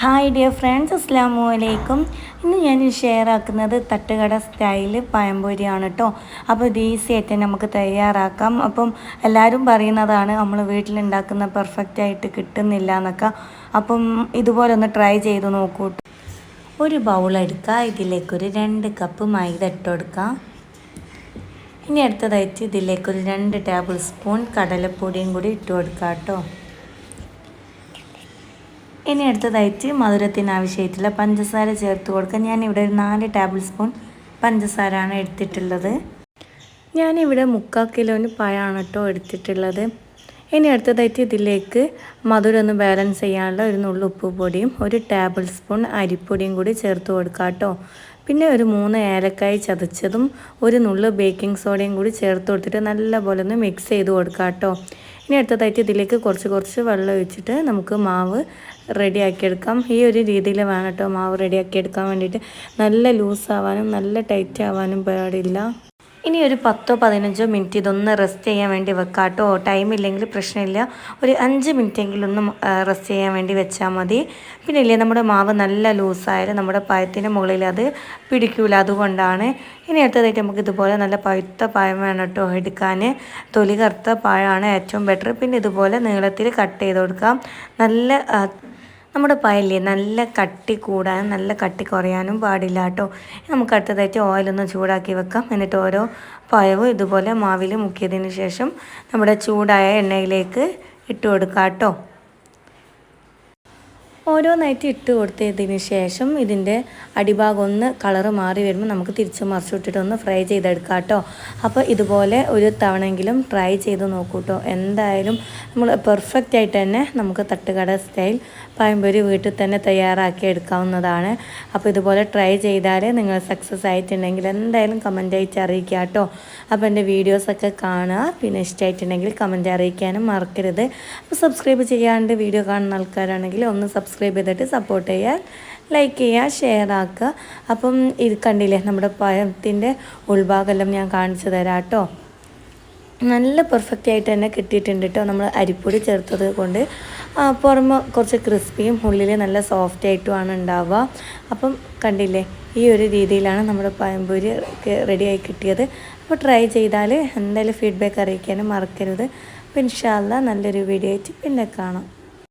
Hi dear friends, അസ്സലാമു അലൈക്കും. ഇന്ന് ഞാൻ ഷെയർ ആക്കുന്നത് തട്ടുകട സ്റ്റൈല് പഴംപൊരിയാണ് കേട്ടോ. അപ്പോൾ ഇത് ഈസി ആയിട്ട് നമുക്ക് തയ്യാറാക്കാം. അപ്പം എല്ലാവരും പറയുന്നതാണ് നമ്മൾ വീട്ടിലുണ്ടാക്കുന്ന പെർഫെക്റ്റ് ആയിട്ട് കിട്ടുന്നില്ല എന്നൊക്കെ. അപ്പം ഇതുപോലെ ഒന്ന് ട്രൈ ചെയ്ത് നോക്കൂ. ഒരു ബൗൾ എടുക്കുക, ഇതിലേക്കൊരു 2 കപ്പ് മൈദ ഇട്ട് കൊടുക്കുക. ഇനി അടുത്തതായിട്ട് ഇതിലേക്കൊരു 2 ടേബിൾ സ്പൂൺ കടലപ്പൊടിയും കൂടി ഇട്ട് കൊടുക്കുക കേട്ടോ. ഇനി അടുത്തതായിട്ട് മധുരത്തിന് ആവശ്യമായിട്ടുള്ള പഞ്ചസാര ചേർത്ത് കൊടുക്കുക. ഞാനിവിടെ ഒരു 4 ടേബിൾ സ്പൂൺ പഞ്ചസാരയാണ് എടുത്തിട്ടുള്ളത്. ഞാനിവിടെ 3/4 കിലോന് പഴമാണ് കേട്ടോ എടുത്തിട്ടുള്ളത്. ഇനി അടുത്തതായിട്ട് ഇതിലേക്ക് മധുരം ഒന്ന് ബാലൻസ് ചെയ്യാനുള്ള ഒരു നുള്ളു ഉപ്പ് പൊടിയും 1 ടേബിൾ സ്പൂൺ അരിപ്പൊടിയും കൂടി ചേർത്ത് കൊടുക്കുക കേട്ടോ. പിന്നെ ഒരു 3 ഏലക്കായ് ചതച്ചതും 1 നുള്ളു ബേക്കിംഗ് സോഡയും കൂടി ചേർത്ത് കൊടുത്തിട്ട് നല്ലപോലെ ഒന്ന് മിക്സ് ചെയ്ത് കൊടുക്കുക കേട്ടോ. ഇനി അടുത്തതായിട്ട് ഇതിലേക്ക് കുറച്ച് വെള്ളം ഒഴിച്ചിട്ട് നമുക്ക് മാവ് റെഡിയാക്കിയെടുക്കാം. ഈ ഒരു രീതിയിൽ വേണം കേട്ടോ മാവ് റെഡിയാക്കിയെടുക്കാൻ വേണ്ടിയിട്ട്. നല്ല ലൂസാവാനും നല്ല ടൈറ്റ് ആവാനും പാടില്ല. ഇനി ഒരു 10-15 മിനിറ്റ് ഇതൊന്ന് റെസ്റ്റ് ചെയ്യാൻ വേണ്ടി വെക്കാം കേട്ടോ. ടൈമില്ലെങ്കിൽ പ്രശ്നമില്ല, ഒരു 5 മിനിറ്റെങ്കിലും ഒന്ന് റെസ്റ്റ് ചെയ്യാൻ വേണ്ടി വെച്ചാൽ മതി. പിന്നെ ഇല്ലേ, നമ്മുടെ മാവ് നല്ല ലൂസായാലും നമ്മുടെ പഴത്തിൻ്റെ മുകളിൽ അത് പിടിക്കൂല, അതുകൊണ്ടാണ്. ഇനി അടുത്തതായിട്ട് നമുക്ക് ഇതുപോലെ നല്ല പഴുത്ത പഴം വേണം കേട്ടോ എടുക്കാൻ. തൊലി കറുത്ത പഴമാണ് ഏറ്റവും ബെറ്റർ. പിന്നെ ഇതുപോലെ നീളത്തിൽ കട്ട് ചെയ്ത് കൊടുക്കാം. നമ്മുടെ പഴമില്ലേ, നല്ല കട്ടി കൂടാനും നല്ല കട്ടി കുറയാനും പാടില്ല കേട്ടോ. നമുക്ക് അടുത്തതായിട്ട് ഓയിലൊന്ന് ചൂടാക്കി വെക്കാം. എന്നിട്ട് ഓരോ പഴവും ഇതുപോലെ മാവിൽ മുക്കിയതിന് ശേഷം നമ്മുടെ ചൂടായ എണ്ണയിലേക്ക് ഇട്ട് കൊടുക്കാം കേട്ടോ. ഓരോന്നായിട്ട് ഇട്ട് കൊടുത്തതിന് ശേഷം ഇതിൻ്റെ അടിഭാഗം ഒന്ന് കളറ് മാറി വരുമ്പോൾ നമുക്ക് തിരിച്ച് മറിച്ചിട്ടിട്ട് ഒന്ന് ഫ്രൈ ചെയ്തെടുക്കാം കേട്ടോ. അപ്പോൾ ഇതുപോലെ ഒരു തവണയെങ്കിലും ട്രൈ ചെയ്ത് നോക്കൂ കേട്ടോ. എന്തായാലും നമ്മൾ പെർഫെക്റ്റ് ആയിട്ട് തന്നെ നമുക്ക് തട്ടുകട സ്റ്റൈൽ പഴംപൊരി വീട്ടിൽ തന്നെ തയ്യാറാക്കി എടുക്കാവുന്നതാണ്. അപ്പോൾ ഇതുപോലെ ട്രൈ ചെയ്താൽ നിങ്ങൾ സക്സസ് ആയിട്ടുണ്ടെങ്കിൽ എന്തായാലും കമൻ്റ് ആയിട്ട് അറിയിക്കുക കേട്ടോ. അപ്പോൾ എൻ്റെ വീഡിയോസൊക്കെ കാണുക, പിന്നെ ഇഷ്ടമായിട്ടുണ്ടെങ്കിൽ കമൻ്റ് അറിയിക്കാനും മറക്കരുത്. അപ്പോൾ സബ്സ്ക്രൈബ് ചെയ്യാണ്ട് വീഡിയോ കാണുന്ന ആൾക്കാരാണെങ്കിൽ ഒന്ന് സബ്സ്ക്രൈബ് ചെയ്തിട്ട് സപ്പോർട്ട് ചെയ്യുക, ലൈക്ക് ചെയ്യുക, ഷെയർ ആക്കുക. അപ്പം ഇത് കണ്ടില്ലേ, നമ്മുടെ പഴത്തിൻ്റെ ഉൾഭാഗമെല്ലാം ഞാൻ കാണിച്ചു തരാം കേട്ടോ. നല്ല പെർഫെക്റ്റ് ആയിട്ട് തന്നെ കിട്ടിയിട്ടുണ്ട് കേട്ടോ. നമ്മൾ അരിപ്പൊടി ചേർത്തത് കൊണ്ട് പുറമെ കുറച്ച് ക്രിസ്പിയും ഉള്ളിൽ നല്ല സോഫ്റ്റ് ആയിട്ടുമാണ് ഉണ്ടാവുക. അപ്പം കണ്ടില്ലേ, ഈ ഒരു രീതിയിലാണ് നമ്മുടെ പഴംപൊരി റെഡിയായി കിട്ടിയത്. അപ്പോൾ ട്രൈ ചെയ്താൽ എന്തായാലും ഫീഡ്ബാക്ക് അറിയിക്കാനും മറക്കരുത്. അപ്പോൾ ഇൻഷാ അല്ലാഹ് നല്ലൊരു വീഡിയോ ആയിട്ട് പിന്നെ കാണാം.